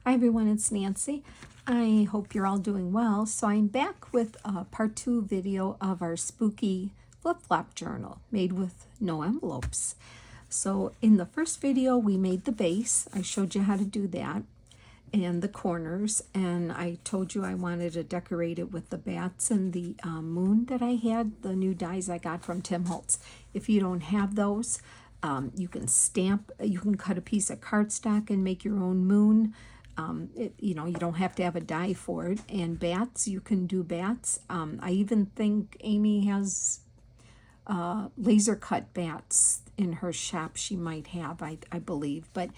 Hi everyone, it's Nancy. I hope you're all doing well. So I'm back with a part 2 video of our spooky flip-flop journal made with no envelopes. So in the first video we made the base. I showed you how to do that and the corners, and I told you I wanted to decorate it with the bats and the moon that I had, the new dies I got from Tim Holtz. If you don't have those, you can cut a piece of cardstock and make your own moon. You don't have to have a die for it. And bats, you can do bats. I even think Amy has laser cut bats in her shop. She might have, I believe. But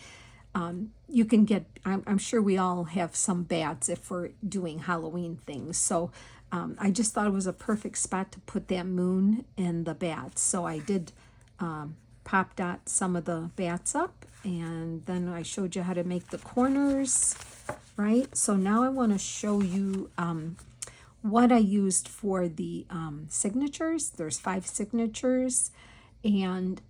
you can get, I'm sure we all have some bats if we're doing Halloween things. So I just thought it was a perfect spot to put that moon and the bats. So I did pop dot some of the bats up, and then I showed you how to make the corners, right? So now I want to show you what I used for the signatures. There's 5 signatures, and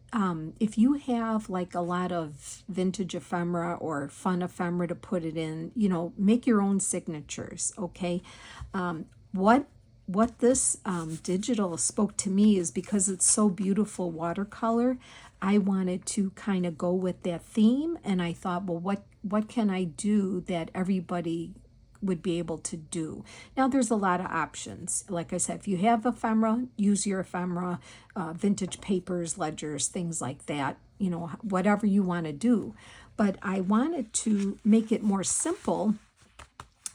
if you have like a lot of vintage ephemera or fun ephemera to put it in, make your own signatures, okay? What this digital spoke to me is because it's so beautiful watercolor, I wanted to kind of go with that theme, and I thought, well, what can I do that everybody would be able to do? Now there's a lot of options. Like I said, if you have ephemera, use your ephemera, vintage papers, ledgers, things like that, whatever you want to do. But I wanted to make it more simple.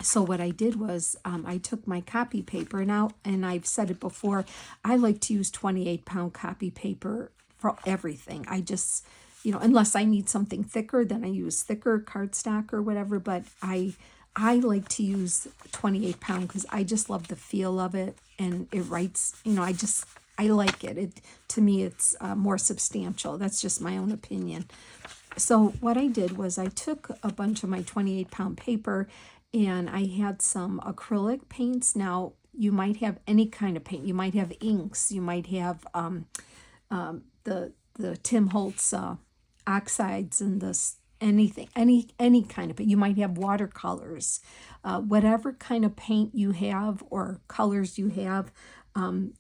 So what I did was I took my copy paper now, and I've said it before, I like to use 28-pound copy paper for everything. I just, unless I need something thicker, then I use thicker cardstock or whatever, but I like to use 28-pound because I just love the feel of it, and it writes, I like it. To me, it's more substantial. That's just my own opinion. So what I did was I took a bunch of my 28-pound paper, and I had some acrylic paints. Now, you might have any kind of paint. You might have inks. You might have the Tim Holtz oxides and this anything, any kind of paint. You might have watercolors. Whatever kind of paint you have or colors you have,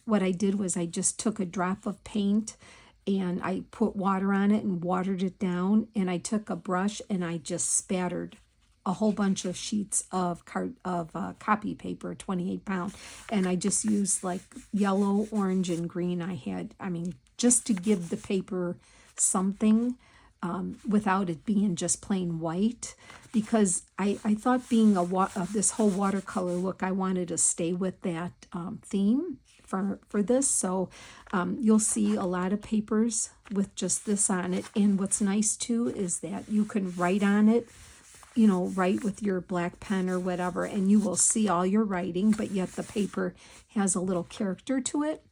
what I did was I just took a drop of paint and I put water on it and watered it down, and I took a brush and I just spattered a whole bunch of sheets of copy paper, 28-pound, and I just used like yellow, orange, and green. Just to give the paper something without it being just plain white, because I thought being this whole watercolor look, I wanted to stay with that theme for this. So you'll see a lot of papers with just this on it, and what's nice too is that you can write on it, write with your black pen or whatever, and you will see all your writing, but yet the paper has a little character to it.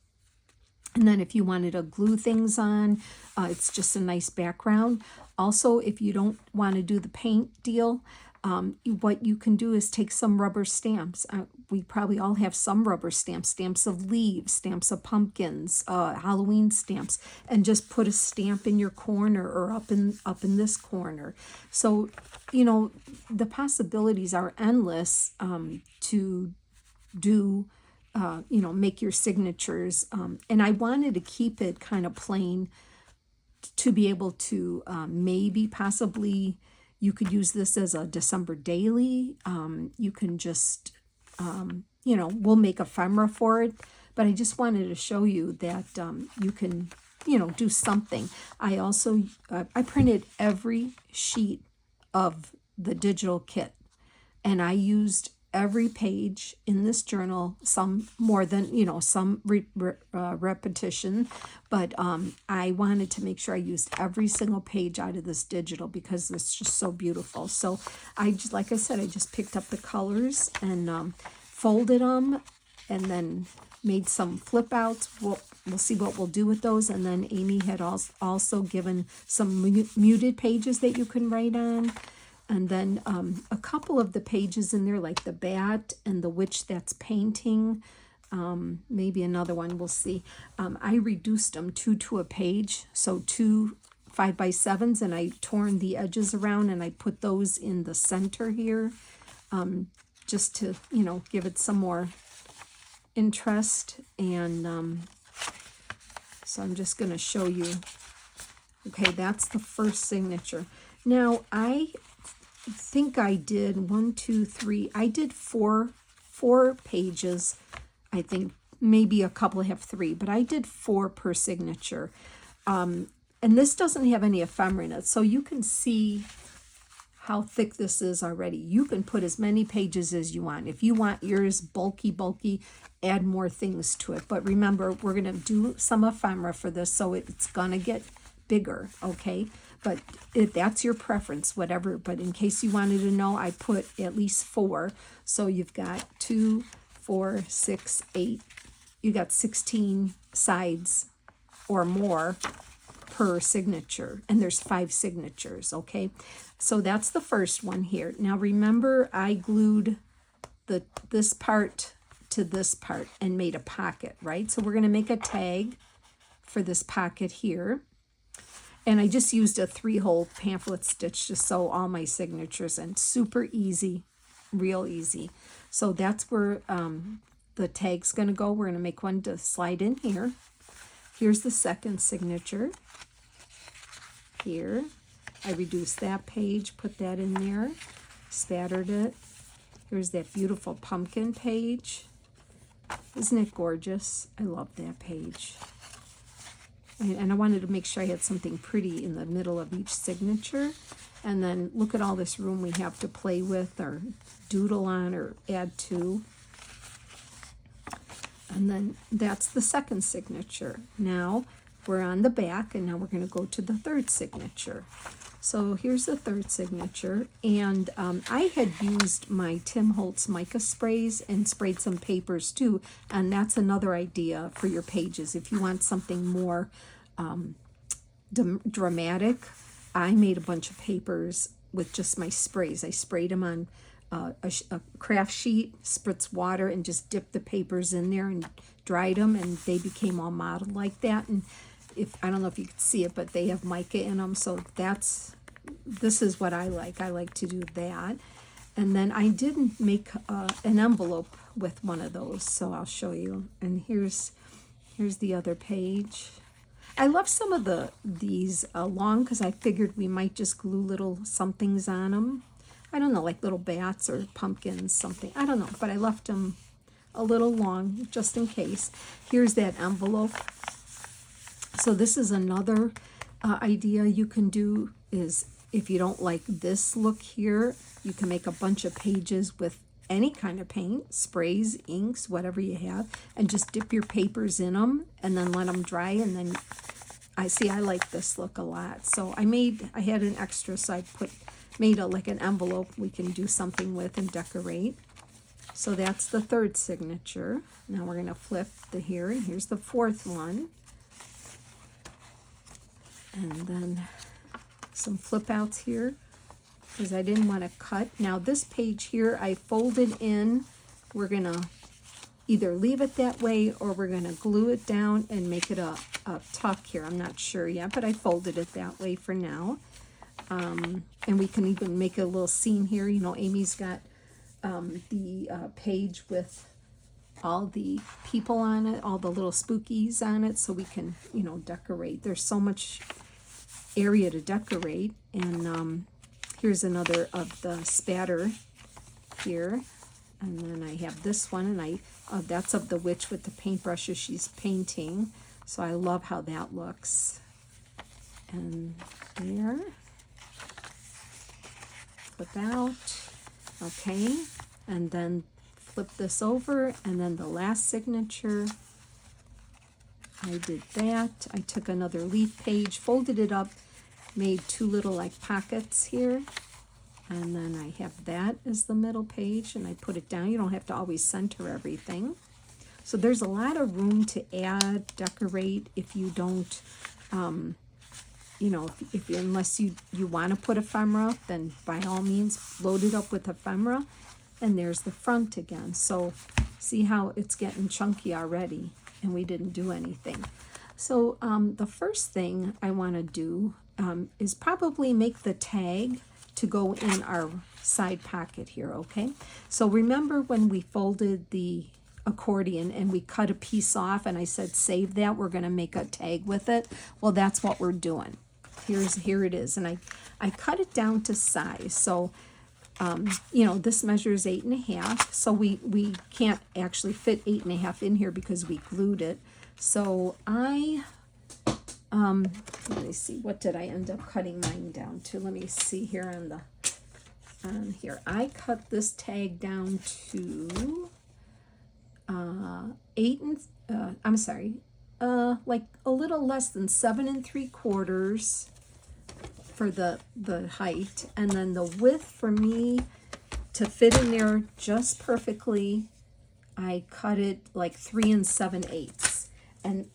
And then if you wanted to glue things on, it's just a nice background. Also, if you don't want to do the paint deal, what you can do is take some rubber stamps. We probably all have some rubber stamps, stamps of leaves, stamps of pumpkins, Halloween stamps, and just put a stamp in your corner or up in this corner. So, the possibilities are endless to do, make your signatures. And I wanted to keep it kind of plain to be able to possibly, you could use this as a December daily. You can just, we'll make ephemera for it. But I just wanted to show you that you can, do something. I also, I printed every sheet of the digital kit. And I used every page in this journal, some more than, some repetition, but I wanted to make sure I used every single page out of this digital because it's just so beautiful. So like I said, I just picked up the colors and folded them, and then made some flip outs. We'll see what we'll do with those. And then Amy had also given some muted pages that you can write on. And then a couple of the pages in there, like the bat and the witch that's painting, maybe another one, we'll see. I reduced them 2 to a page, so 2 5x7s, and I torn the edges around, and I put those in the center here, just to, you know, give it some more interest. And so I'm just going to show you. Okay, that's the first signature. Now, I think I did 1, 2, 3. I did four pages. I think maybe a couple have 3, but I did 4 per signature. And this doesn't have any ephemera in it, so you can see how thick this is already. You can put as many pages as you want. If you want yours bulky, add more things to it. But remember, we're going to do some ephemera for this, so it's going to get bigger, okay? But if that's your preference, whatever. But in case you wanted to know, I put at least 4. So you've got 2, 4, 6, 8. You got 16 sides or more per signature, and there's 5 signatures, okay? So that's the first one here. Now remember, I glued this part to this part and made a pocket, right? So we're going to make a tag for this pocket here. And I just used a 3-hole pamphlet stitch to sew all my signatures in. Super easy, real easy. So that's where the tag's going to go. We're going to make one to slide in here. Here's the second signature. Here. I reduced that page, put that in there, spattered it. Here's that beautiful pumpkin page. Isn't it gorgeous? I love that page. And I wanted to make sure I had something pretty in the middle of each signature. And then look at all this room we have to play with or doodle on or add to. And then that's the second signature. Now we're on the back, and now we're going to go to the third signature. So here's the third signature, and I had used my Tim Holtz mica sprays and sprayed some papers too, and that's another idea for your pages. If you want something more dramatic, I made a bunch of papers with just my sprays. I sprayed them on a craft sheet, spritz water, and just dipped the papers in there and dried them, and they became all mottled like that. And I don't know if you can see it, but they have mica in them, so this is what I like. I like to do that. And then I did make an envelope with one of those, so I'll show you. And here's the other page. I love some of these long because I figured we might just glue little somethings on them. I don't know, like little bats or pumpkins, something. I don't know, but I left them a little long just in case. Here's that envelope. So this is another idea you can do, is if you don't like this look here, you can make a bunch of pages with any kind of paint, sprays, inks, whatever you have, and just dip your papers in them and then let them dry. And then I like this look a lot. So I had an extra, so I made like an envelope we can do something with and decorate. So that's the third signature. Now we're going to flip here, and here's the fourth one. And then some flip outs here because I didn't want to cut. Now this page here I folded in. We're going to either leave it that way or we're going to glue it down and make it a tuck here. I'm not sure yet, but I folded it that way for now. And we can even make a little seam here. You know, Amy's got the page with all the people on it, all the little spookies on it, so we can, you know, decorate. There's so much area to decorate. And here's another of the spatter here. And then I have this one, and that's of the witch with the paintbrushes she's painting. So I love how that looks. And there. Flip out. Okay. And then flip this over, and then the last signature. I did that. I took another leaf page, folded it up, made 2 little like pockets here. And then I have that as the middle page, and I put it down. You don't have to always center everything. So there's a lot of room to add, decorate if you don't, you know, unless you want to put ephemera, then by all means load it up with ephemera. And there's the front again. So see how it's getting chunky already, and we didn't do anything. So the first thing I want to do, is probably make the tag to go in our side pocket here, okay? So remember when we folded the accordion and we cut a piece off and I said save that, we're going to make a tag with it? Well, that's what we're doing. Here it is, and I cut it down to size. So you know, this measures 8.5, so we can't actually fit 8.5 in here because we glued it. So let me see, what did I end up cutting mine down to? Let me see here on here. I cut this tag down to 8 and I'm sorry, like a little less than 7 3/4 for the height, and then the width for me to fit in there just perfectly, I cut it like 3 7/8, and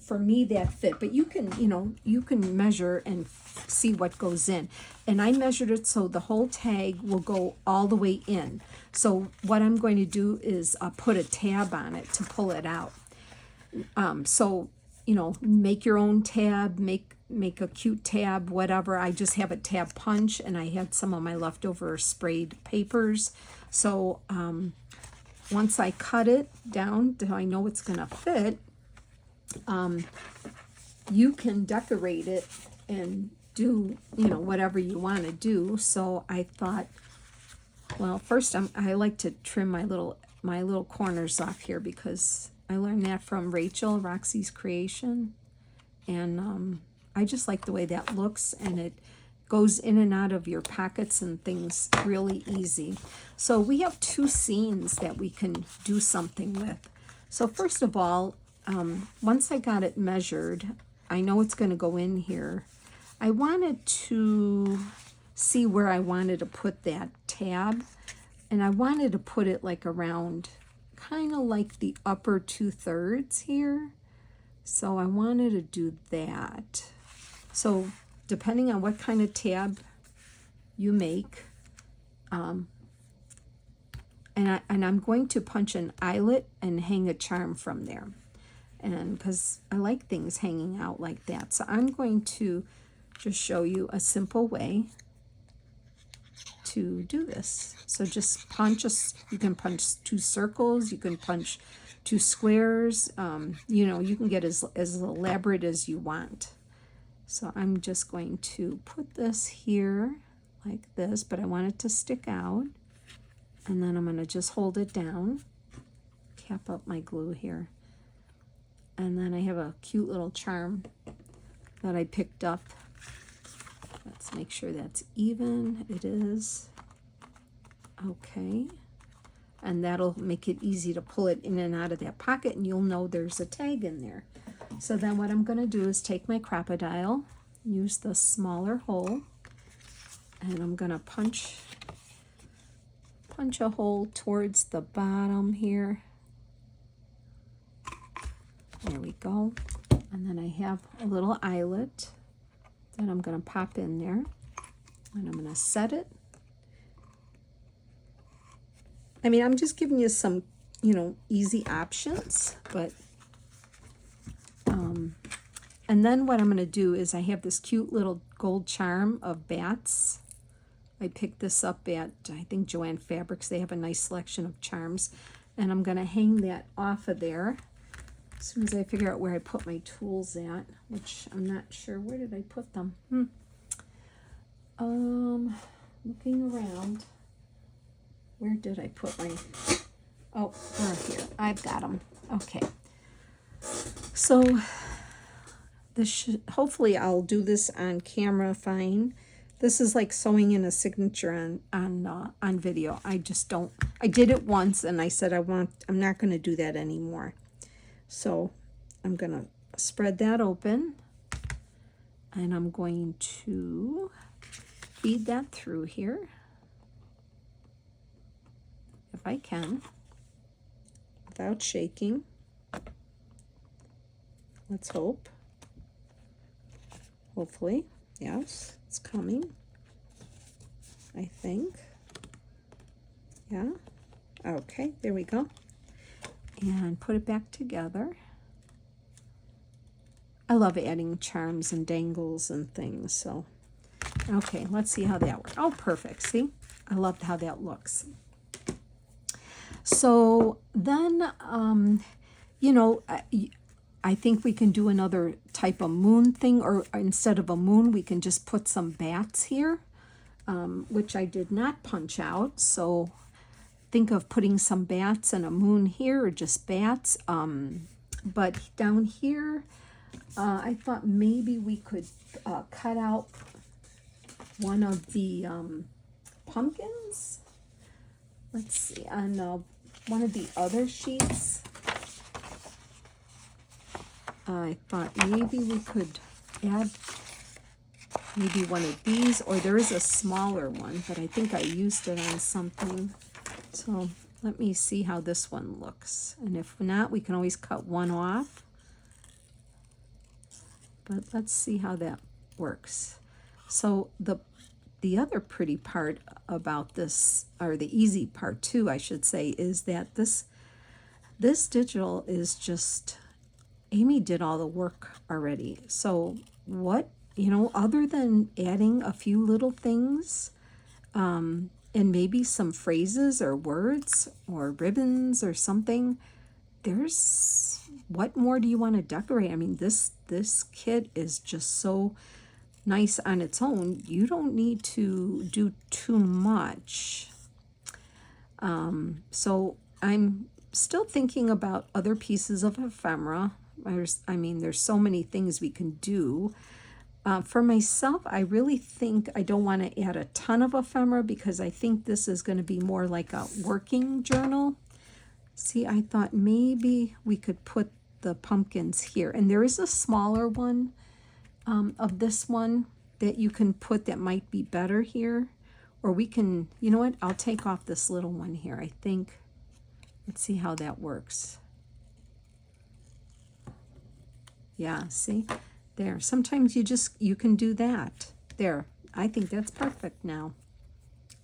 for me that fit. But you can, you know, you can measure and see what goes in, and I measured it so the whole tag will go all the way in. So what I'm going to do is put a tab on it to pull it out. So you know, make your own tab, make a cute tab, whatever. I just have a tab punch, and I had some of my leftover sprayed papers. So once I cut it down till I know it's gonna fit, you can decorate it and do, you know, whatever you want to do. So I thought, well, first I like to trim my little corners off here, because I learned that from Rachel, Roxy's Creation, and I just like the way that looks, and it goes in and out of your pockets and things really easy. So we have 2 scenes that we can do something with. So first of all, once I got it measured, I know it's going to go in here. I wanted to see where I wanted to put that tab, and I wanted to put it like around kind of like the upper 2/3 here. So I wanted to do that. So depending on what kind of tab you make, and I'm going to punch an eyelet and hang a charm from there, and because I like things hanging out like that. So I'm going to just show you a simple way to do this. So just punch you can punch 2 circles, you can punch 2 squares, you know, you can get as elaborate as you want. So I'm just going to put this here like this, but I want it to stick out, and then I'm going to just hold it down, cap up my glue here, and then I have a cute little charm that I picked up. Let's make sure that's even. It is. Okay. And that'll make it easy to pull it in and out of that pocket, and you'll know there's a tag in there. So then what I'm going to do is take my crocodile, use the smaller hole, and I'm going to punch a hole towards the bottom here. There we go. And then I have a little eyelet that I'm going to pop in there, and I'm going to set it. I mean, I'm just giving you some, you know, easy options, but and then what I'm going to do is I have this cute little gold charm of bats. I picked this up at, I think, Joann Fabrics. They have a nice selection of charms, and I'm going to hang that off of there as soon as I figure out where I put my tools at, which I'm not sure. Where did I put them? Looking around. Where did I put my, oh, they're here. I've got them. Okay. So this hopefully I'll do this on camera fine. This is like sewing in a signature on video. I just don't, I did it once and I said I'm not going to do that anymore. So I'm going to spread that open, and I'm going to feed that through here, if I can, without shaking. Let's hope. Hopefully. Yes, it's coming, I think. Yeah. Okay, there we go. And put it back together. I love adding charms and dangles and things. So, okay, let's see how that works. Oh, perfect. See? I loved how that looks. So then, you know, I think we can do another type of moon thing, or instead of a moon, we can just put some bats here, which I did not punch out. So think of putting some bats and a moon here, or just bats. But down here, I thought maybe we could cut out one of the pumpkins. Let's see, on one of the other sheets, I thought maybe we could add maybe one of these, or there is a smaller one, but I think I used it on something. So let me see how this one looks. And if not, we can always cut one off. But let's see how that works. So the other pretty part about this, or the easy part too, I should say, is that this digital is just, Amy did all the work already. So what, you know, other than adding a few little things, and maybe some phrases or words or ribbons or something, what more do you want to decorate? I mean, this kit is just so nice on its own. You don't need to do too much. So I'm still thinking about other pieces of ephemera. There's so many things we can do. For myself, I really think I don't want to add a ton of ephemera, because I think this is going to be more like a working journal. See, I thought maybe we could put the pumpkins here. And there is a smaller one of this one that you can put that might be better here. Or we can, you know what, I'll take off this little one here, I think. Let's see how that works. Yeah, see? There. Sometimes you can do that. There. I think that's perfect now.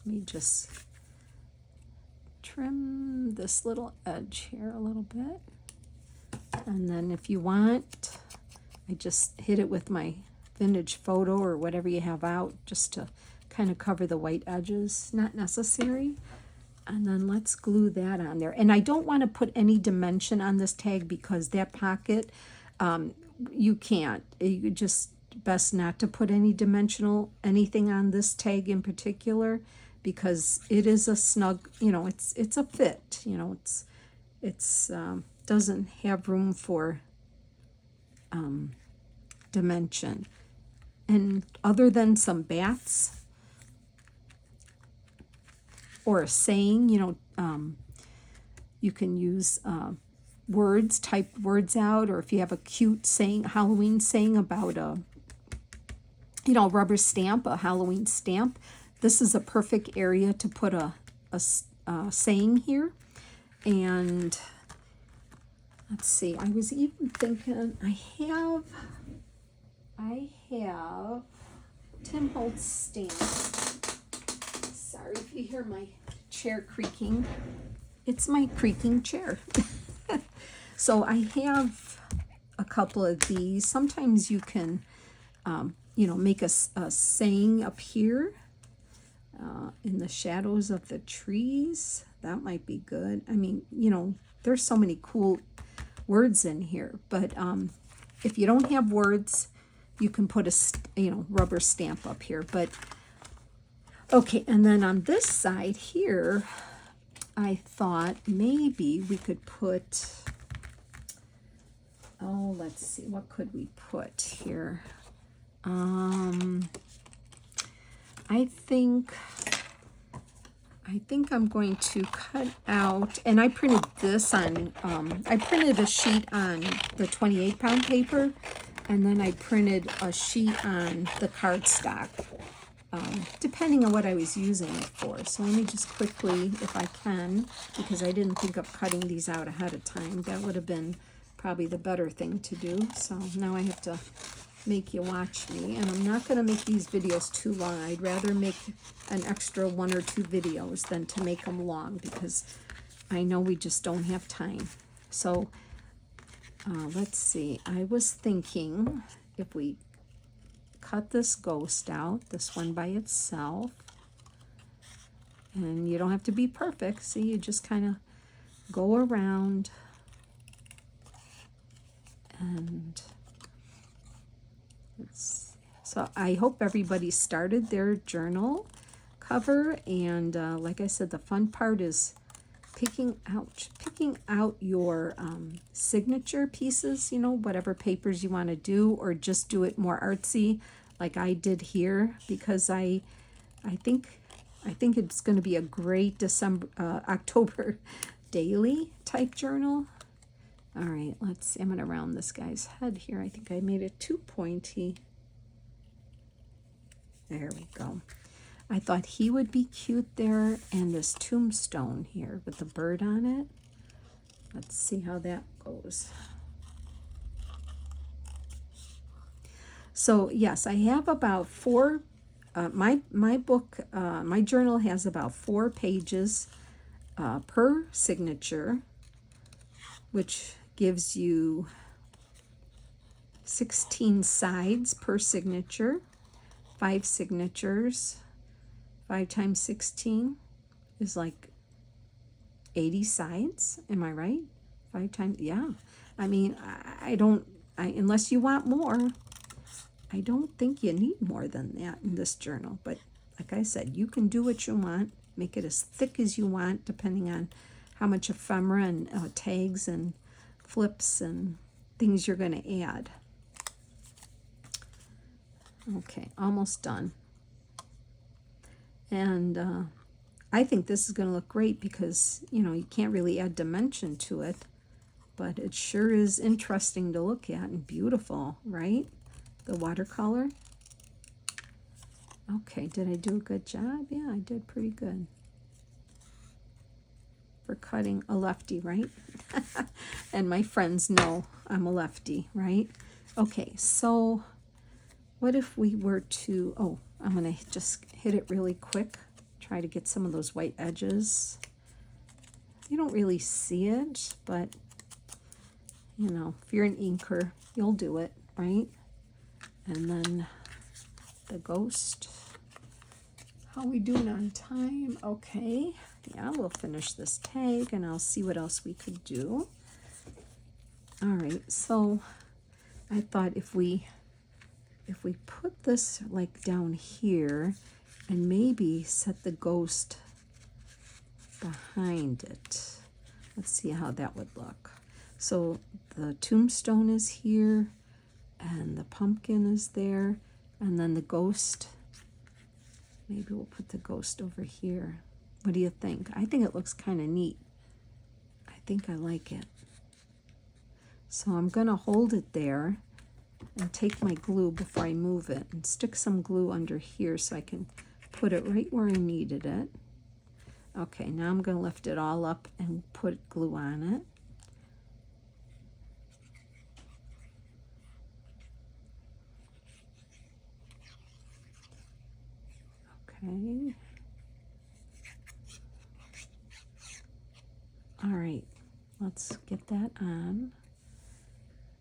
Let me just trim this little edge here a little bit. And then if you want, I just hit it with my vintage photo or whatever you have out, just to kind of cover the white edges. Not necessary. And then let's glue that on there. And I don't want to put any dimension on this tag, because that pocket, you can't. You just best not to put any dimensional anything on this tag in particular, because it is a snug, you know, it's a fit, you know, it's doesn't have room for dimension. And other than some bats or a saying, you know, you can use words, type words out, or if you have a cute saying, Halloween saying about a, you know, rubber stamp, a Halloween stamp, this is a perfect area to put a saying here. And let's see, I was even thinking, I have Tim Holtz stamp. Sorry if you hear my chair creaking. It's my creaking chair. So I have a couple of these. Sometimes you can, you know, make a saying up here in the shadows of the trees. That might be good. I mean, you know, there's so many cool words in here. But if you don't have words, you can put a, you know, rubber stamp up here. But okay, and then on this side here, I thought maybe we could put, oh, let's see, what could we put here? I think I'm going to cut out, and I printed this on, I printed a sheet on the 28-pound paper, and then I printed a sheet on the cardstock, depending on what I was using it for. So let me just quickly, if I can, because I didn't think of cutting these out ahead of time. That would have been probably the better thing to do. So now I have to make you watch me, and I'm not going to make these videos too long. I'd rather make an extra 1 or 2 videos than to make them long, because I know we just don't have time. So Let's see, I was thinking if we cut this ghost out, this one by itself, and you don't have to be perfect. See, you just kind of go around and so I hope everybody started their journal cover, and like I said, the fun part is picking out your signature pieces, you know, whatever papers you want to do, or just do it more artsy like I did here, because I think it's going to be a great October daily type journal. All right, let's see. I'm going to round this guy's head here. I think I made it too pointy. There we go. I thought he would be cute there, and this tombstone here with the bird on it. Let's see how that goes. So yes, I have about four. My journal has about 4 pages per signature, which gives you 16 sides per signature, 5 signatures. 5 times 16 is like 80 sides. Am I right? 5 times, yeah. I mean, unless you want more, I don't think you need more than that in this journal. But like I said, you can do what you want. Make it as thick as you want, depending on how much ephemera and tags and flips and things you're going to add. Okay, almost done. And I think this is going to look great because, you know, you can't really add dimension to it, but it sure is interesting to look at and beautiful, right? The watercolor. Okay, did I do a good job? Yeah, I did pretty good. For cutting a lefty, right? And my friends know I'm a lefty, right? Okay, so what if we were to, oh, I'm going to just hit it really quick, try to get some of those white edges. You don't really see it, but, you know, if you're an inker, you'll do it, right? And then the ghost. How are we doing on time? Okay, yeah, we'll finish this tag, and I'll see what else we could do. All right, so I thought if we put this like down here and maybe set the ghost behind it, let's see how that would look. So the tombstone is here and the pumpkin is there, and then the ghost, maybe we'll put the ghost over here. What do you think? I think it looks kind of neat. I think I like it. So I'm going to hold it there and take my glue before I move it and stick some glue under here so I can put it right where I needed it. Okay, now I'm going to lift it all up and put glue on it. Okay. All right, let's get that on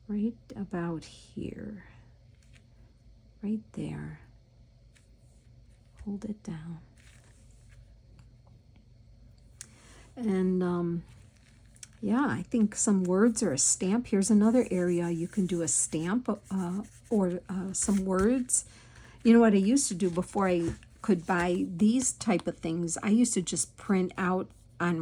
right about here, right there. Hold it down. And yeah, I think some words or a stamp. Here's another area you can do a stamp or some words. You know what I used to do before I could buy these type of things? I used to just print out on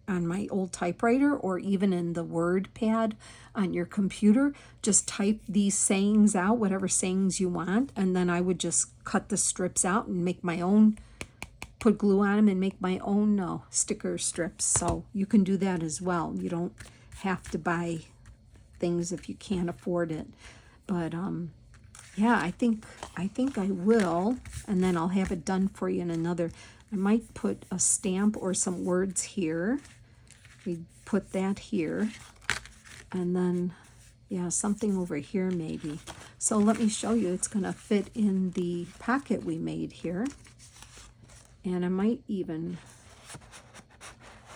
my old typewriter, or even in the Word pad on your computer, just type these sayings out, whatever sayings you want, and then I would just cut the strips out and make my own, put glue on them and make my own sticker strips. So you can do that as well. You don't have to buy things if you can't afford it. But yeah, I think I will, and then I'll have it done for you in another. I might put a stamp or some words here. We put that here, and then yeah, something over here maybe. So let me show you. It's going to fit in the pocket we made here, and I might even,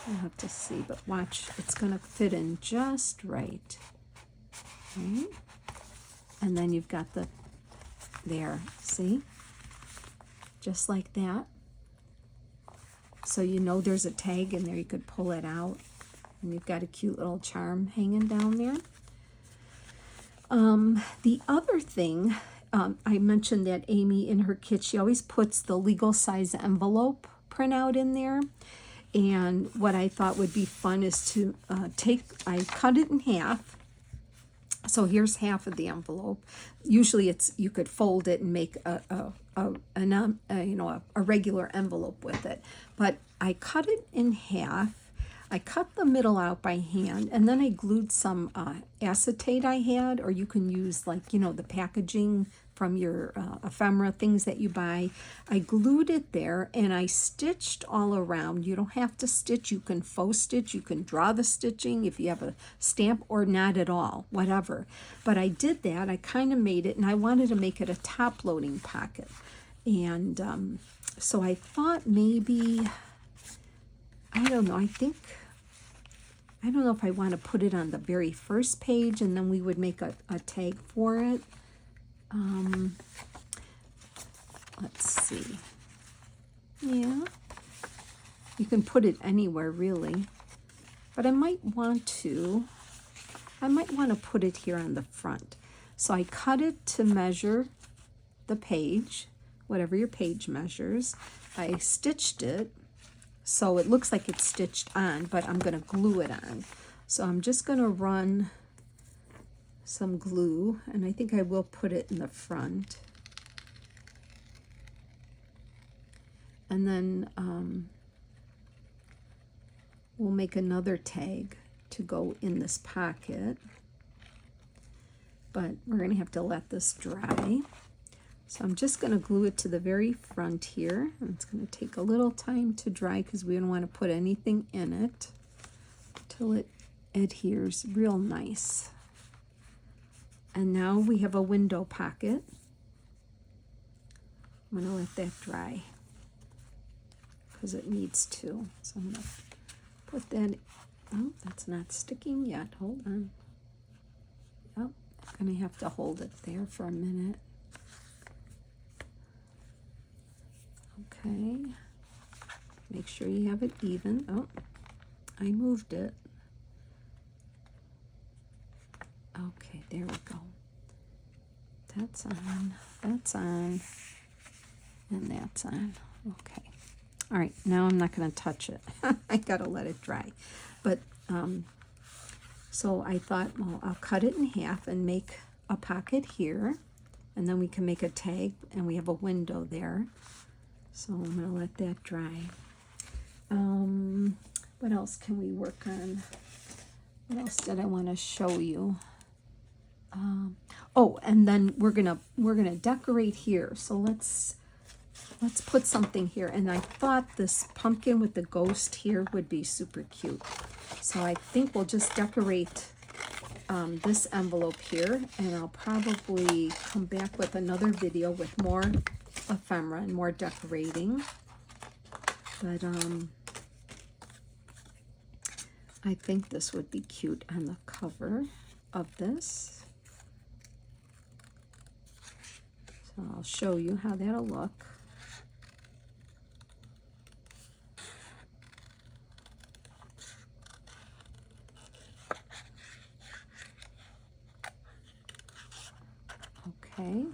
I'll have to see, but watch, it's going to fit in just right. Okay. And then you've got the, there, see? Just like that. So you know there's a tag in there, you could pull it out. And you've got a cute little charm hanging down there. The other thing, I mentioned that Amy in her kit, she always puts the legal size envelope printout in there. And what I thought would be fun is to I cut it in half. So here's half of the envelope. Usually you could fold it and make a regular envelope with it. But I cut it in half. I cut the middle out by hand, and then I glued some acetate I had, or you can use like, the packaging from your ephemera things that you buy. I glued it there, and I stitched all around. You don't have to stitch. You can faux stitch. You can draw the stitching if you have a stamp, or not at all, whatever. But I did that. I kind of made it, and I wanted to make it a top-loading pocket. And so I thought maybe, I don't know, I don't know if I want to put it on the very first page, and then we would make a tag for it. Let's see. Yeah, you can put it anywhere really, but I might want to put it here on the front. So I cut it to measure the page, whatever your page measures. I stitched it so it looks like it's stitched on, but I'm going to glue it on. So I'm just going to run some glue, and I think I will put it in the front. And then we'll make another tag to go in this pocket. But we're going to have to let this dry. So I'm just going to glue it to the very front here. And it's going to take a little time to dry because we don't want to put anything in it till it adheres real nice. And now we have a window pocket. I'm going to let that dry because it needs to. So I'm going to put that, oh, that's not sticking yet. Hold on. Oh, I'm going to have to hold it there for a minute. Okay, make sure you have it even. Oh, I moved it. Okay, there we go. That's on, and that's on. Okay. All right, now I'm not going to touch it. I got to let it dry. But, so I thought, well, I'll cut it in half and make a pocket here, and then we can make a tag, and we have a window there. So I'm going to let that dry. What else can we work on? What else did I want to show you? Oh, and then we're gonna decorate here. So let's put something here. And I thought this pumpkin with the ghost here would be super cute. So I think we'll just decorate this envelope here, and I'll probably come back with another video with more ephemera and more decorating. But I think this would be cute on the cover of this. So I'll show you how that'll look. Okay.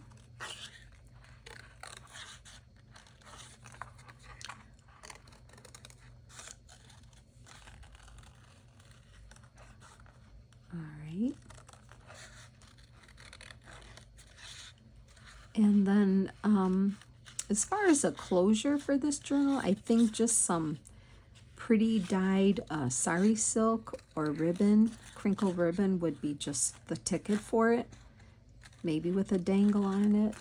And then as far as a closure for this journal, I think just some pretty dyed sari silk or ribbon, crinkle ribbon would be just the ticket for it. Maybe with a dangle on it.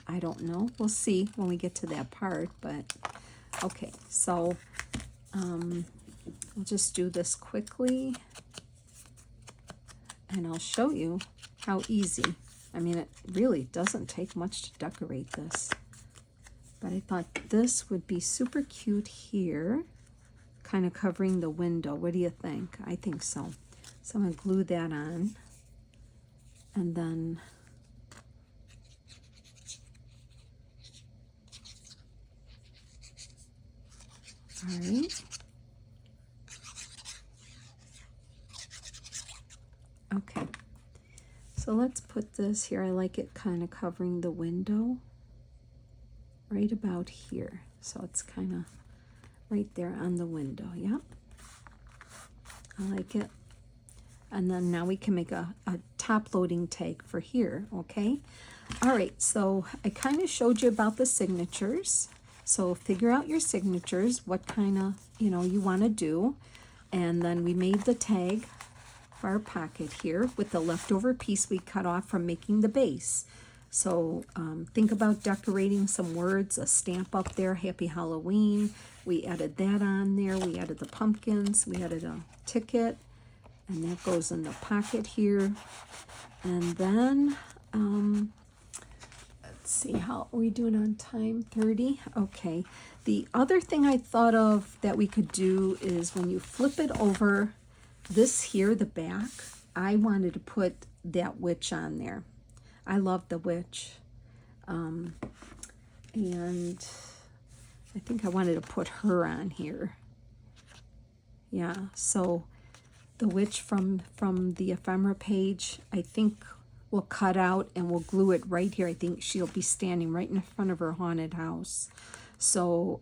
I don't know. We'll see when we get to that part. But okay, so I'll just do this quickly, and I'll show you how easy. I mean, it really doesn't take much to decorate this. But I thought this would be super cute here, kind of covering the window. What do you think? I think so. So I'm going to glue that on. And then all right. Okay. So let's put this here. I like it kind of covering the window right about here. So it's kind of right there on the window. Yep. I like it. And then now we can make a top loading tag for here, okay? All right, so I kind of showed you about the signatures. So figure out your signatures, what kind of, you want to do. And then we made the tag for our pocket here with the leftover piece we cut off from making the base. So think about decorating some words, a stamp up there, Happy Halloween. We added that on there. We added the pumpkins. We added a ticket. And that goes in the pocket here. And then, let's see, how are we doing on time? 30? Okay. The other thing I thought of that we could do is when you flip it over, this here, the back, I wanted to put that witch on there. I love the witch. And I think I wanted to put her on here. Yeah, so the witch from the ephemera page, I think we'll cut out and we'll glue it right here. I think she'll be standing right in front of her haunted house. So,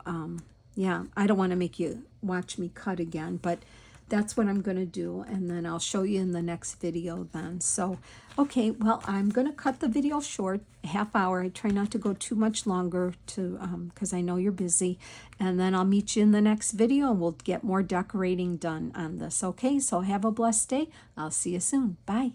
yeah, I don't want to make you watch me cut again, but that's what I'm going to do, and then I'll show you in the next video then. So, okay, well, I'm going to cut the video short, a half hour. I try not to go too much longer to because I know you're busy. And then I'll meet you in the next video, and we'll get more decorating done on this. Okay, so have a blessed day. I'll see you soon. Bye.